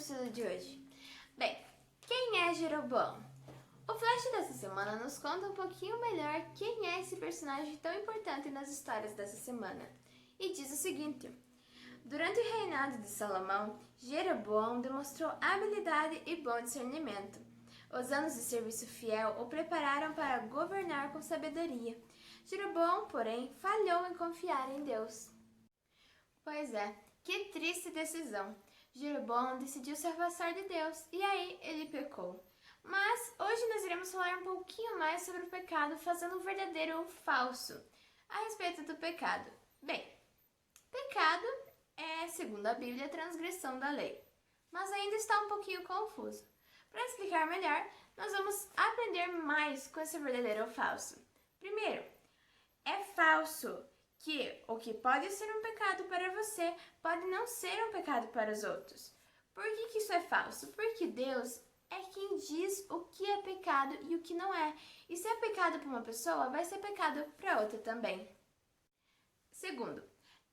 estudo de hoje? Bem, quem é Jeroboão? O flash dessa semana nos conta um pouquinho melhor quem é esse personagem tão importante nas histórias dessa semana. E diz o seguinte: durante o reinado de Salomão, Jeroboão demonstrou habilidade e bom discernimento. Os anos de serviço fiel o prepararam para governar com sabedoria. Jeroboão, porém, falhou em confiar em Deus. Pois é, que triste decisão. Jeroboão decidiu se afastar de Deus e aí ele pecou. Mas hoje nós iremos falar um pouquinho mais sobre o pecado, fazendo um verdadeiro ou falso a respeito do pecado. Bem, pecado é, segundo a Bíblia, a transgressão da lei, mas ainda está um pouquinho confuso. Para explicar melhor, nós vamos aprender mais com esse verdadeiro ou falso. Primeiro, é falso que o que pode ser um pecado para você pode não ser um pecado para os outros. Por que isso é falso? Porque Deus é quem diz o que é pecado e o que não é. E se é pecado para uma pessoa, vai ser pecado para outra também. Segundo,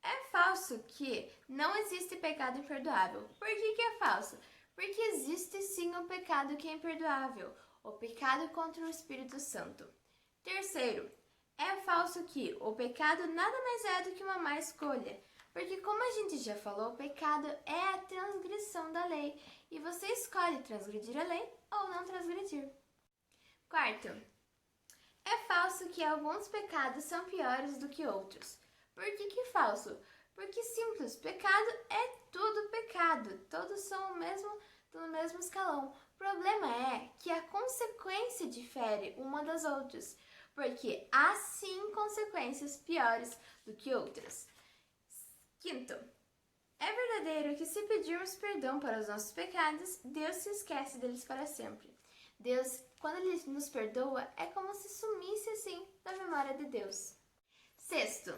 é falso que não existe pecado imperdoável. Por que é falso? Porque existe sim um pecado que é imperdoável, o pecado contra o Espírito Santo. Terceiro, é falso que o pecado nada mais é do que uma má escolha, porque como a gente já falou, o pecado é a transgressão da lei, e você escolhe transgredir a lei ou não transgredir. Quarto, é falso que alguns pecados são piores do que outros. Por que é falso? Porque simples, pecado é tudo pecado, todos são do mesmo escalão. O problema é que a consequência difere uma das outras, porque há sim consequências piores do que outras. Quinto, é verdadeiro que se pedirmos perdão para os nossos pecados, Deus se esquece deles para sempre. Deus, quando Ele nos perdoa, é como se sumisse assim da memória de Deus. Sexto,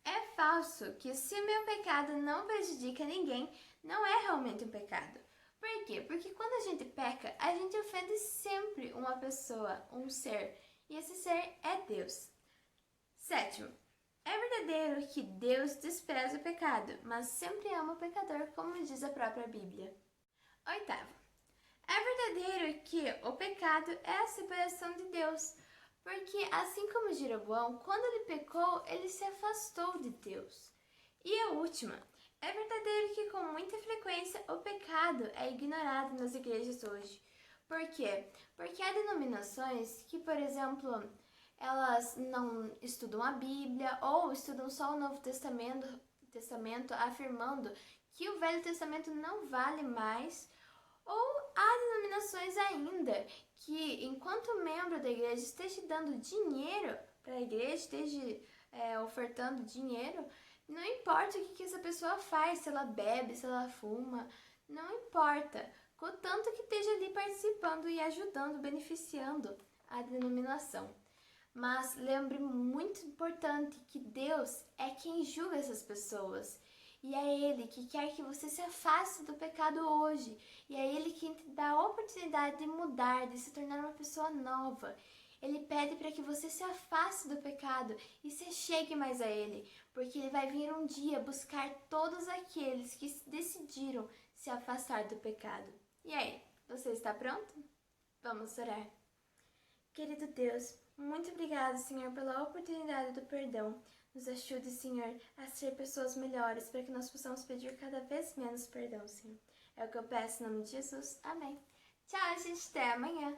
é falso que se meu pecado não prejudica ninguém, não é realmente um pecado. Por quê? Porque quando a gente peca, a gente ofende sempre uma pessoa, um ser, e esse ser é Deus. Sétimo, é verdadeiro que Deus despreza o pecado, mas sempre ama o pecador, como diz a própria Bíblia. Oitavo, é verdadeiro que o pecado é a separação de Deus, porque assim como Jeroboão, quando ele pecou, ele se afastou de Deus. E a última, é verdadeiro que com muita frequência o pecado é ignorado nas igrejas hoje. Por quê? Porque há denominações que, por exemplo, elas não estudam a Bíblia ou estudam só o Novo Testamento afirmando que o Velho Testamento não vale mais. Ou há denominações ainda que, enquanto membro da igreja esteja dando dinheiro para a igreja, esteja ofertando dinheiro, não importa o que essa pessoa faz, se ela bebe, se ela fuma, não importa, contanto que esteja ali participando e ajudando, beneficiando a denominação. Mas lembre muito importante que Deus é quem julga essas pessoas. E é Ele que quer que você se afaste do pecado hoje. E é Ele quem te dá a oportunidade de mudar, de se tornar uma pessoa nova. Ele pede para que você se afaste do pecado e se chegue mais a Ele, porque Ele vai vir um dia buscar todos aqueles que decidiram se afastar do pecado. E aí, você está pronto? Vamos orar. Querido Deus, muito obrigada, Senhor, pela oportunidade do perdão. Nos ajude, Senhor, a ser pessoas melhores, para que nós possamos pedir cada vez menos perdão, Senhor. É o que eu peço em nome de Jesus. Amém. Tchau, gente. Até amanhã.